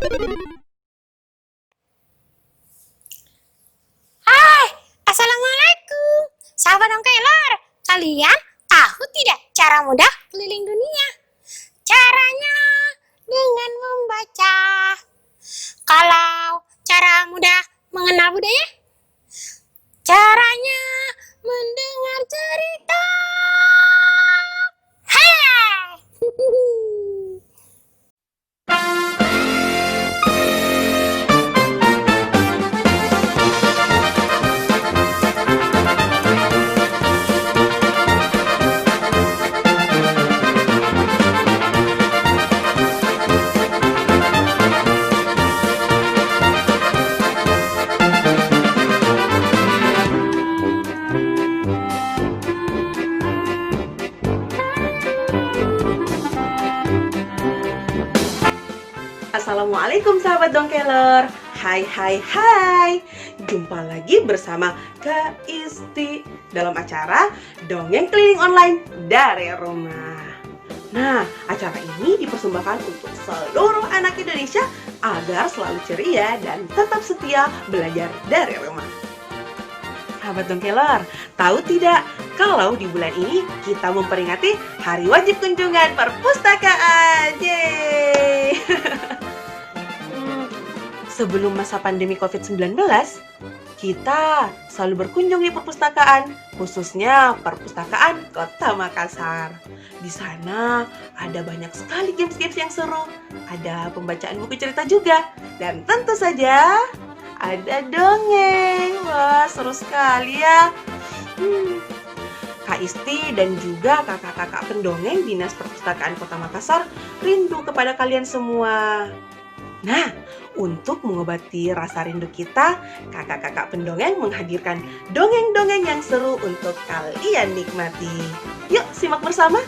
Hai, Assalamualaikum. Sahabat Dongkeler, kalian tahu tidak cara mudah keliling dunia? Caranya dengan membaca. Kalau cara mudah mengenal budaya, caranya mendengar cerita. Hai! Assalamualaikum sahabat Dongkeler. Hai hai hai. Jumpa lagi bersama Kak Isti dalam acara Dongeng Keliling Online dari Rumah. Nah, acara ini dipersembahkan untuk seluruh anak Indonesia agar selalu ceria dan tetap setia belajar dari rumah. Sahabat Dongkeler, tahu tidak kalau di bulan ini kita memperingati Hari Wajib Kunjungan Perpustakaan. Yeay! Sebelum masa pandemi COVID-19, kita selalu berkunjung di perpustakaan, khususnya Perpustakaan Kota Makassar. Di sana ada banyak sekali games-games yang seru, ada pembacaan buku cerita juga, dan tentu saja ada dongeng. Wah, seru sekali ya. Kak Isti dan juga kakak-kakak pendongeng Dinas Perpustakaan Kota Makassar rindu kepada kalian semua. Nah, untuk mengobati rasa rindu kita, kakak-kakak pendongeng menghadirkan dongeng-dongeng yang seru untuk kalian nikmati. Yuk, simak bersama.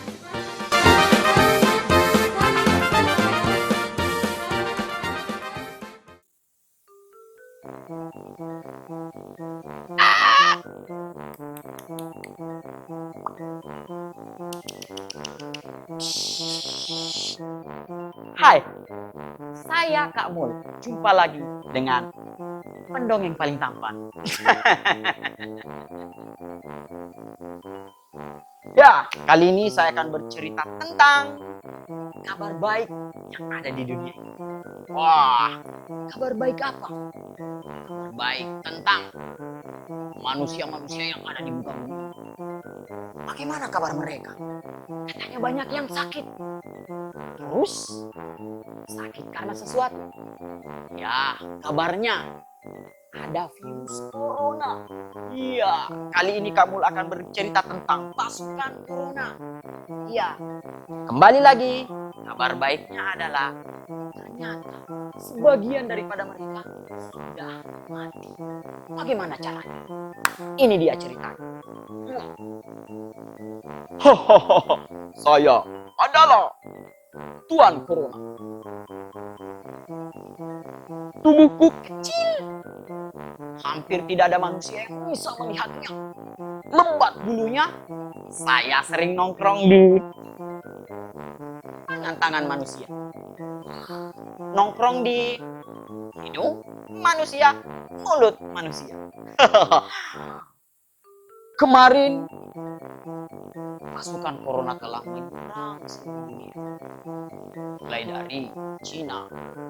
Hai, saya Kak Mul. Jumpa lagi dengan pendongeng paling tampan. Ya, kali ini saya akan bercerita tentang kabar baik yang ada di dunia ini. Wah, kabar baik apa? Kabar baik tentang manusia-manusia yang ada di muka bumi. Bagaimana kabar mereka? Katanya banyak yang sakit. Terus sakit karena sesuatu. Ya, kabarnya ada virus corona. Iya, kali ini kamu akan bercerita tentang pasukan corona. Iya, kembali lagi. Kabar baiknya adalah ternyata sebagian daripada mereka sudah mati. Bagaimana caranya? Ini dia ceritanya. Saya adalah Tuan Corona. Tubuhku kecil. Hampir tidak ada manusia yang bisa melihatnya. Lebat bulunya. Saya sering nongkrong di tangan manusia. Nongkrong di hidung manusia, mulut manusia. Kemarin pasukan corona telah menyerang seluruh dunia. Mulai dari Cina,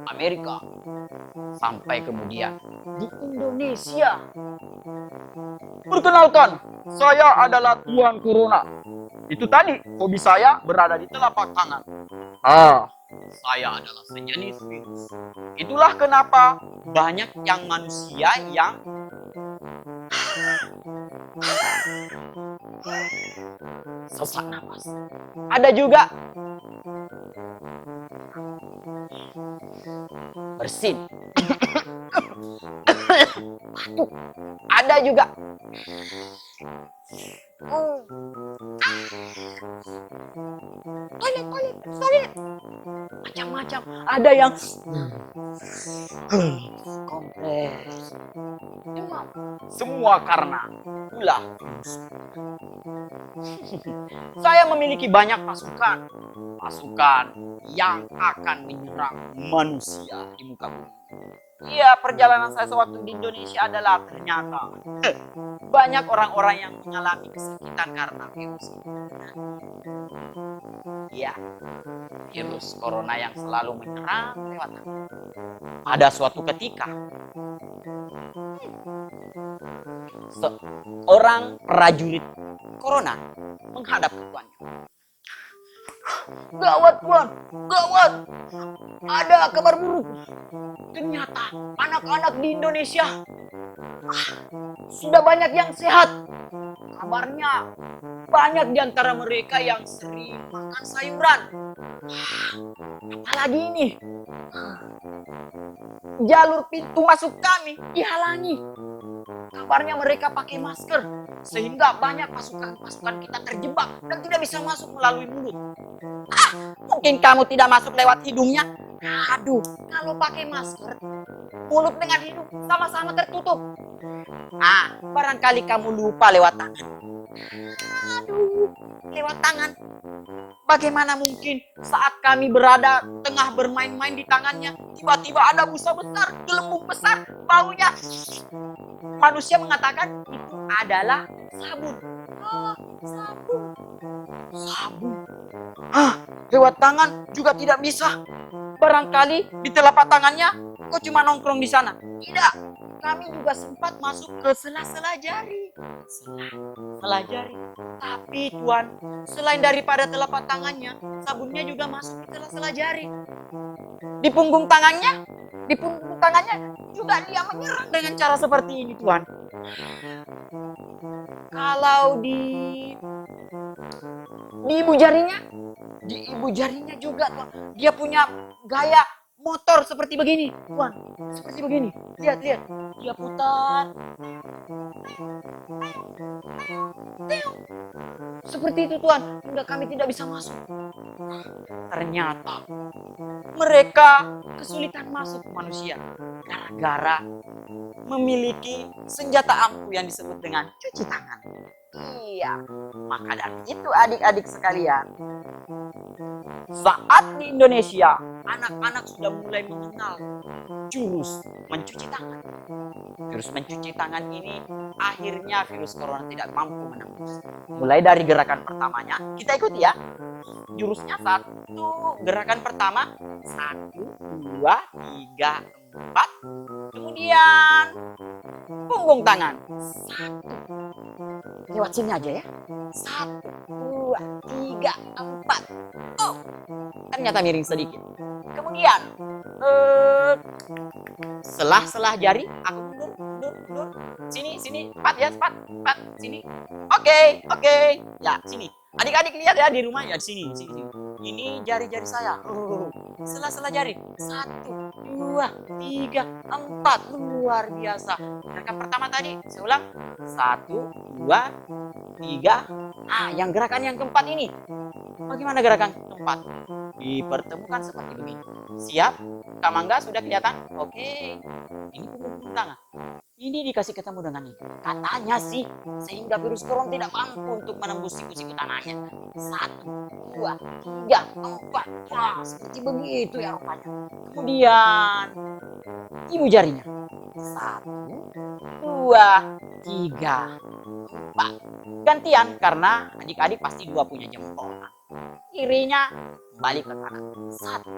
Amerika, sampai kemudian di Indonesia. Perkenalkan, saya adalah Tuan Corona. Itu tadi hobi saya berada di telapak tangan. Saya adalah sejenis virus. Itulah kenapa banyak yang manusia yang sesak napas. Ada juga bersin. Ada juga toilet. Macam-macam. Ada yang Kompres. Emang semua karena ulah virus. Saya memiliki banyak pasukan. Pasukan yang akan menyerang manusia di muka bumi. Iya, perjalanan saya sewaktu di Indonesia adalah ternyata banyak orang-orang yang mengalami kesakitan karena virus ini. Iya, virus corona yang selalu menyerang lewat tangan. Ada suatu ketika, seorang prajurit corona menghadap ke tuannya. Gawat tuan, gawat. Ada kabar buruk. Ternyata anak-anak di Indonesia sudah banyak yang sehat. Kabarnya banyak di antara mereka yang sering makan sayuran. Apalagi ini, jalur pintu masuk kami dihalangi. Kabarnya mereka pakai masker, sehingga banyak pasukan kita terjebak dan tidak bisa masuk melalui mulut. Mungkin kamu tidak masuk lewat hidungnya. Aduh, kalau pakai masker, mulut dengan hidung sama-sama tertutup. Barangkali kamu lupa lewat tangan. Aduh, lewat tangan. Bagaimana mungkin saat kami berada tengah bermain-main di tangannya, tiba-tiba ada busa besar, gelembung besar, baunya. Manusia mengatakan itu adalah sabun. Sabun. Sabun. Lewat tangan juga tidak bisa. Barangkali di telapak tangannya kok cuma nongkrong di sana. Tidak, kami juga sempat masuk ke sela-sela jari. Sela jari. Tapi tuan, selain daripada telapak tangannya, sabunnya juga masuk ke sela-sela jari. Di punggung tangannya juga dia menyerang dengan cara seperti ini tuan. Kalau di ibu jarinya juga tuan, dia punya gaya motor seperti begini tuan, seperti begini. Lihat, dia putar seperti itu tuan, hingga kami tidak bisa masuk. Ternyata mereka kesulitan masuk ke manusia gara-gara memiliki senjata ampuh yang disebut dengan cuci tangan. Iya, maka dari itu adik-adik sekalian, saat di Indonesia anak-anak sudah mulai mengenal jurus mencuci tangan. Jurus mencuci tangan ini akhirnya virus corona tidak mampu menembus. Mulai dari gerakan pertamanya, kita ikuti ya. Jurusnya satu, gerakan pertama 1, 2, 3, 4. Kemudian punggung tangan 1. Lewat sini aja ya. 1, 2, 3, 4. Oh, ternyata miring sedikit. Kemudian selah jari aku mundur. Sini, 4 ya, 4, sini. Oke. Ya, sini. Adik-adik lihat ya di rumah ya, sini. Ini jari-jari saya. Selah jari. 1, 2, 3, 4. Luar biasa. Gerakan pertama tadi, saya ulang. 1, 2, 3. Yang gerakan yang keempat ini. Bagaimana gerakan keempat? Dipertemukan seperti begini. Siap? Kak Mangga sudah kelihatan? Oke. Ini punggung tangan. Ini dikasih ketemu dengan ini. Katanya sih, sehingga virus corona tidak mampu untuk menembus siku-siku tangannya. 1, 2, 3, 4. Wah, seperti begitu ya rupanya. Kemudian, ibu jarinya. 1, 2, 3, 4. Gantian, karena adik-adik pasti 2 punya jempol. Kirinya balik ke kanan. 1,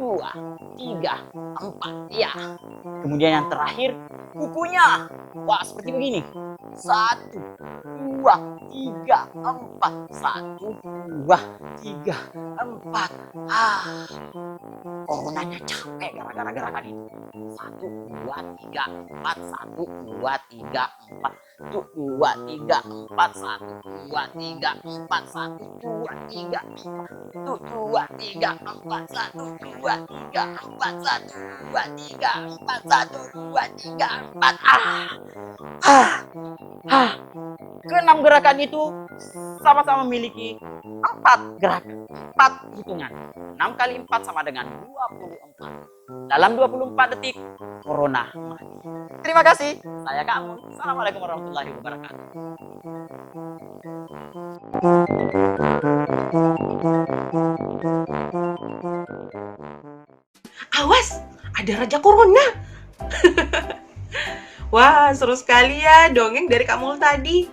2, 3, 4. Ya. Kemudian yang terakhir, kukunya. Wah, seperti begini. 1, 2, 3, 4. 1, 2, 3, 4. Coronanya capek gara-gara gerakan ini. 1, 2, 3, 4. 1, 2, 3, 4. 1, 2, 3, 4. 1, 2, 3, 4. 1, 2, 3, 4. 1, 2, 3, 4. 1, 2, 3, 4. 1, 2, 3, 4. 1, 2, 3, 4. Keenam gerakan itu sama-sama memiliki 4 gerakan, 4 hitungan. 6 kali 4 sama dengan 24. Dalam 24 detik, corona mati. Terima kasih. Saya Kak Mun. Assalamualaikum warahmatullahi wabarakatuh. Awas, ada Raja Corona. Wah, seru sekali ya dongeng dari Kak Mul tadi.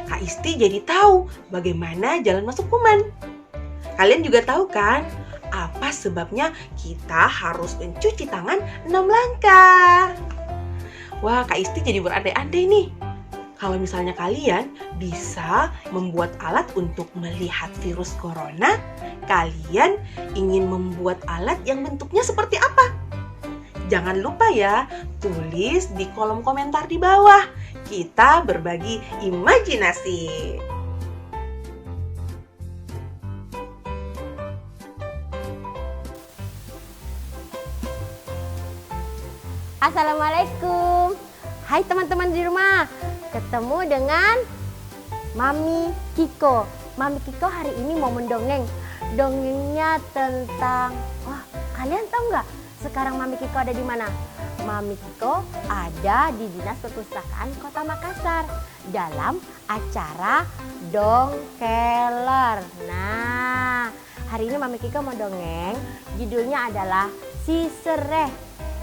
Kak Isti jadi tahu bagaimana jalan masuk kuman. Kalian juga tahu kan, apa sebabnya kita harus mencuci tangan 6 langkah. Wah, Kak Isti jadi berandai-andai nih. Kalau misalnya kalian bisa membuat alat untuk melihat virus corona, kalian ingin membuat alat yang bentuknya seperti apa? Jangan lupa ya, tulis di kolom komentar di bawah. Kita berbagi imajinasi. Assalamualaikum. Hai teman-teman di rumah. Ketemu dengan Mami Kiko. Mami Kiko hari ini mau mendongeng. Dongengnya tentang, wah, kalian tahu nggak sekarang Mami Kiko ada di mana? Mami Kiko ada di Dinas Perpustakaan Kota Makassar dalam acara Dongkeler. Nah, hari ini Mami Kiko mau dongeng. Judulnya adalah Si Sereh.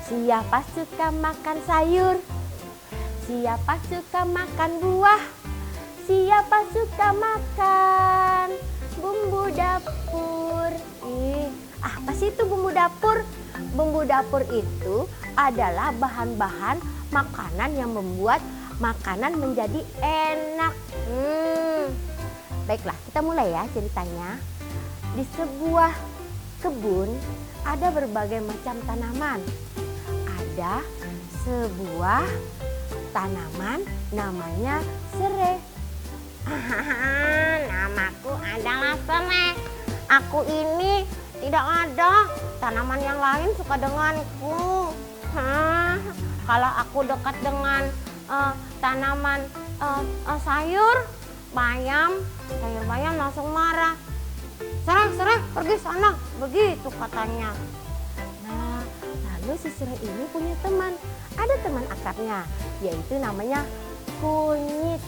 Siapa suka makan sayur? Siapa suka makan buah? Siapa suka makan bumbu dapur? Apa sih itu bumbu dapur? Bumbu dapur itu adalah bahan-bahan makanan yang membuat makanan menjadi enak. Baiklah, kita mulai ya ceritanya. Di sebuah kebun ada berbagai macam tanaman. Ada sebuah tanaman namanya serai. Namaku adalah serai. Aku ini tidak ada tanaman yang lain suka denganku. Kalau aku dekat dengan tanaman sayur bayam langsung marah. Serai, pergi sana. Begitu katanya. Nah, lalu si serai ini punya teman. Ada teman akrabnya, yaitu namanya kunyit.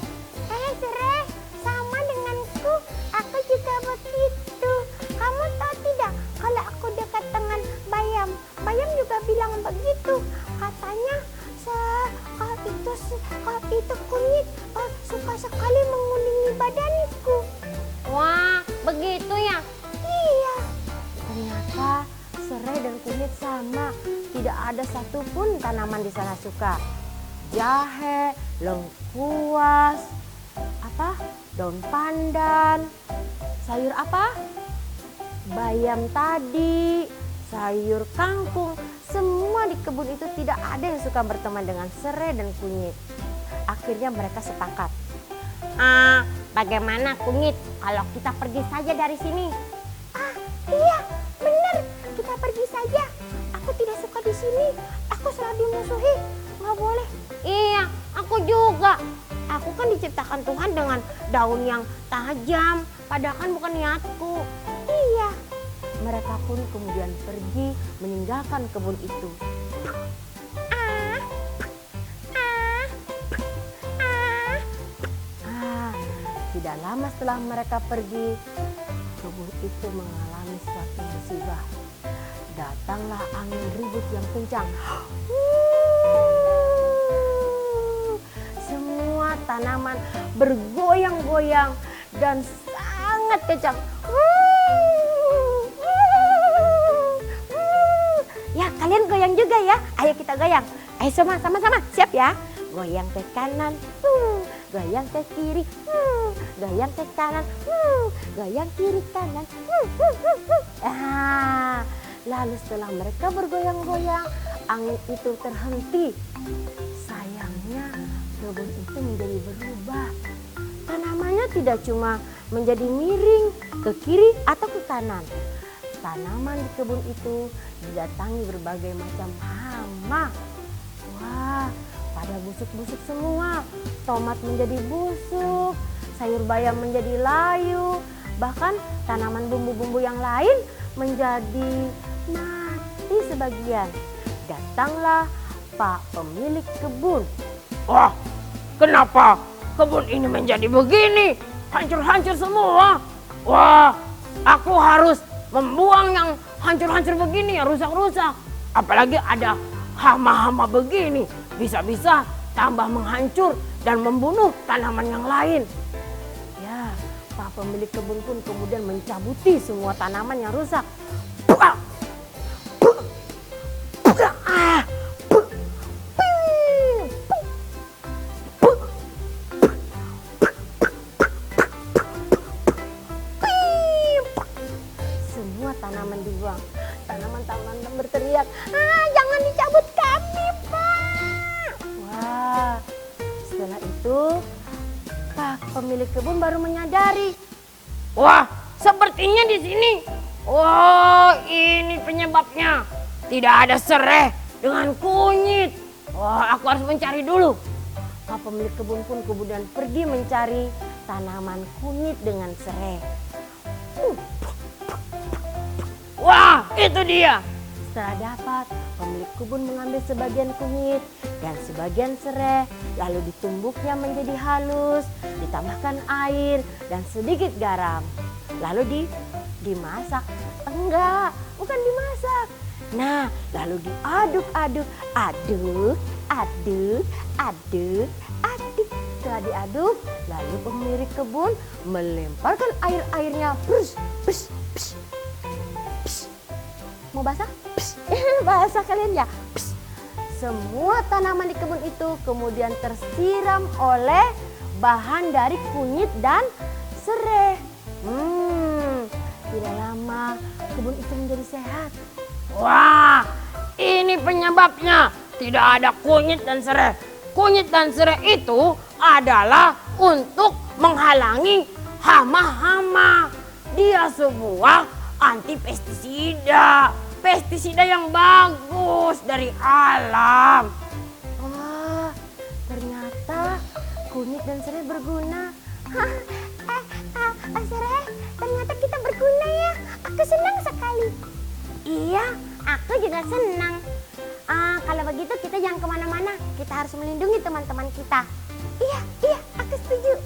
Serai, sama denganku. Aku juga begitu. Kamu tahu tidak, kalau aku dekat dengan bayam juga bilang begitu. Katanya, kau itu kunyit suka sekali menguningi badanku. Wah, begitu ya? Iya. Ternyata serai dan kunyit sama. Tidak ada satupun tanaman di sana suka. Jahe, lengkuas, daun pandan, sayur bayam tadi, sayur kangkung. Semua di kebun itu tidak ada yang suka berteman dengan serai dan kunyit. Akhirnya mereka sepakat. Bagaimana kunyit kalau kita pergi saja dari sini? Iya, benar. Kita pergi saja. Aku tidak suka di sini. Aku selalu dimusuhi. Nggak boleh. Iya, aku juga. Aku kan diciptakan Tuhan dengan daun yang tajam. Padahal kan bukan niatku. Iya. Mereka pun kemudian pergi meninggalkan kebun itu. Tidak lama setelah mereka pergi, kebun itu mengalami suatu musibah. Datanglah angin ribut yang kencang. Semua tanaman bergoyang-goyang dan sangat kencang. Ya, kalian goyang juga ya. Ayo kita goyang. Ayo sama-sama. Siap ya? Goyang ke kanan. Goyang ke kiri. Goyang ke kanan. Goyang kiri kanan. Lalu setelah mereka bergoyang-goyang, angin itu terhenti. Sayangnya kebun itu menjadi berubah. Tanamannya tidak cuma menjadi miring ke kiri atau ke kanan. Tanaman di kebun itu didatangi berbagai macam hama. Wah, pada busuk-busuk semua. Tomat menjadi busuk, sayur bayam menjadi layu, Bahkan tanaman bumbu-bumbu yang lain menjadi mati sebagian. Datanglah Pak pemilik kebun. Wah, kenapa kebun ini menjadi begini? Hancur-hancur semua. Wah, aku harus membuang yang hancur-hancur begini, yang rusak-rusak. Apalagi ada hama-hama begini. Bisa-bisa tambah menghancur dan membunuh tanaman yang lain. Ya, Pak pemilik kebun pun kemudian mencabuti semua tanaman yang rusak. Semua tanaman dibuang. Tanaman-tanaman berteriak, jangan dicabut kami, Pak. Wah, setelah itu Pak pemilik kebun baru menyadari. Wah, sepertinya di sini. Wah, ini penyebabnya. Tidak ada serai dengan kunyit. Wah, aku harus mencari dulu. Pak pemilik kebun pun kemudian pergi mencari tanaman kunyit dengan serai. Wah, itu dia. Setelah dapat, pemilik kebun mengambil sebagian kunyit dan sebagian serai, lalu ditumbuknya menjadi halus, ditambahkan air dan sedikit garam. Lalu dimasak. Enggak, bukan dimasak. Nah, lalu diaduk-aduk, aduk. Setelah diaduk, lalu pemilik kebun melemparkan air-airnya. Mau basah? Basah kalian ya? Semua tanaman di kebun itu kemudian tersiram oleh bahan dari kunyit dan serai. Tidak lama kebun itu menjadi sehat. Wah, ini penyebabnya. Tidak ada kunyit dan serai. Kunyit dan serai itu adalah untuk menghalangi hama-hama. Dia sebuah anti pestisida. Pestisida yang bagus dari alam. Wah, ternyata kunyit dan serai berguna. Serai, ternyata kita berguna ya. Aku senang sekali. Iya, aku juga senang. Kalau begitu kita jangan kemana-mana. Kita harus melindungi teman-teman kita. Iya, aku setuju.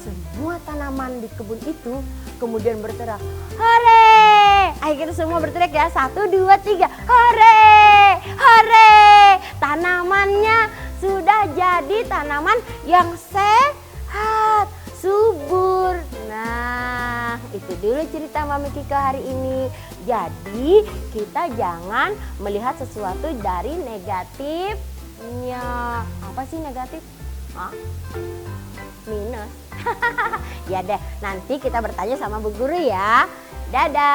Semua tanaman di kebun itu kemudian berteriak, hore! Ayo kita semua berteriak ya, 1, 2, 3, hore! Hore! Tanamannya sudah jadi tanaman yang sehat, subur. Nah, itu dulu cerita Mami Kiko hari ini. Jadi kita jangan melihat sesuatu dari negatifnya. Apa sih negatif? Minus. Ya deh, nanti kita bertanya sama Bu Guru ya. Dadah.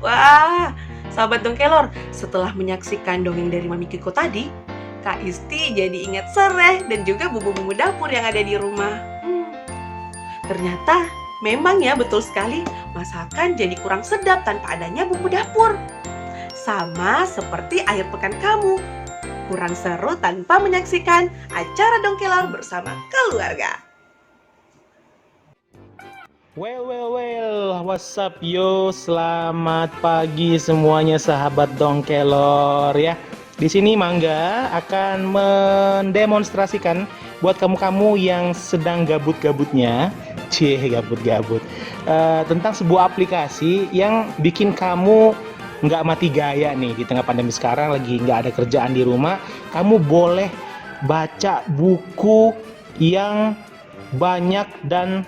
Wah, sahabat Dongkelor, setelah menyaksikan dongeng dari Mami Kiko tadi, Kak Isti jadi ingat serai dan juga bumbu-bumbu dapur yang ada di rumah. Ternyata memang ya betul sekali, masakan jadi kurang sedap tanpa adanya bumbu dapur. Sama seperti akhir pekan kamu, kurang seru tanpa menyaksikan acara Dongkelor bersama keluarga. Well, what's up yo? Selamat pagi semuanya sahabat Dongkelor ya. Di sini Mangga akan mendemonstrasikan buat kamu-kamu yang sedang gabut-gabutnya, gabut-gabut, tentang sebuah aplikasi yang bikin kamu nggak mati gaya nih di tengah pandemi sekarang, lagi nggak ada kerjaan di rumah. Kamu boleh baca buku yang banyak dan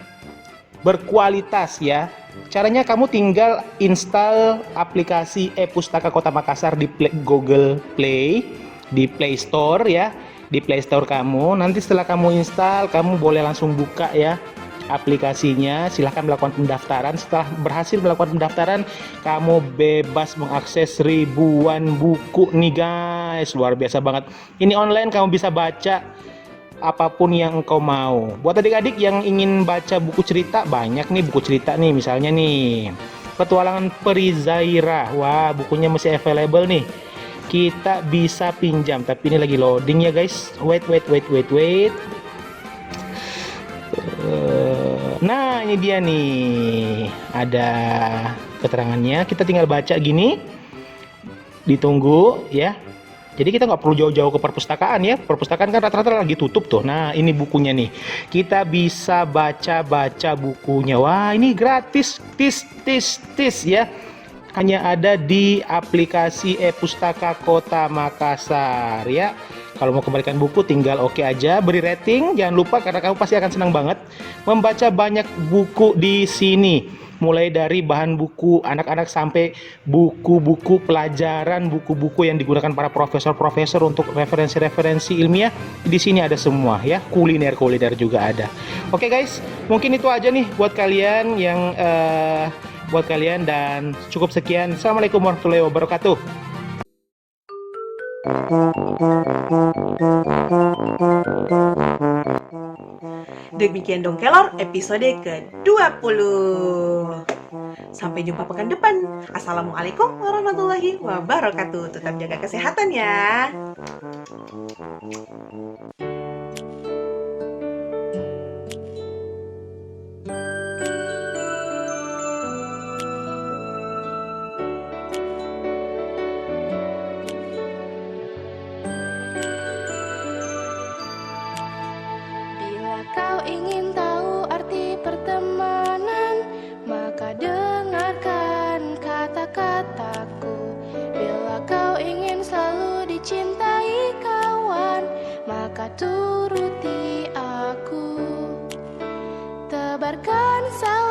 berkualitas ya. Caranya kamu tinggal install aplikasi e-Pustaka Kota Makassar di Google Play, di Play Store ya, di Play Store kamu. Nanti setelah kamu install, kamu boleh langsung buka ya aplikasinya. Silahkan melakukan pendaftaran. Setelah berhasil melakukan pendaftaran, kamu bebas mengakses ribuan buku nih guys. Luar biasa banget. Ini online, kamu bisa baca apapun yang engkau mau. Buat adik-adik yang ingin baca buku cerita, banyak nih buku cerita nih. Misalnya nih, Petualangan Peri Zaira. Wah, bukunya masih available nih. Kita bisa pinjam, tapi ini lagi loading ya guys. Wait. Nah, ini dia nih. Ada keterangannya. Kita tinggal baca gini. Ditunggu ya. Jadi kita nggak perlu jauh-jauh ke perpustakaan ya. Perpustakaan kan rata-rata lagi tutup tuh. Nah, ini bukunya nih. Kita bisa baca-baca bukunya. Wah, ini gratis. Tis ya. Hanya ada di aplikasi e-pustaka Kota Makassar ya. Kalau mau kembalikan buku tinggal oke aja, beri rating. Jangan lupa karena kamu pasti akan senang banget membaca banyak buku di sini. Mulai dari bahan buku anak-anak sampai buku-buku pelajaran, buku-buku yang digunakan para profesor-profesor untuk referensi-referensi ilmiah. Di sini ada semua ya, kuliner juga ada. Oke guys, mungkin itu aja nih buat kalian yang dan cukup sekian. Assalamualaikum warahmatullahi wabarakatuh. Demikian dong Kelor episode ke-20. Sampai jumpa pekan depan. Assalamualaikum warahmatullahi wabarakatuh. Tetap jaga kesehatan ya. Kau ingin tahu arti pertemanan, maka dengarkan kata-kataku. Bila kau ingin selalu dicintai kawan, maka turuti aku. Tebarkan salam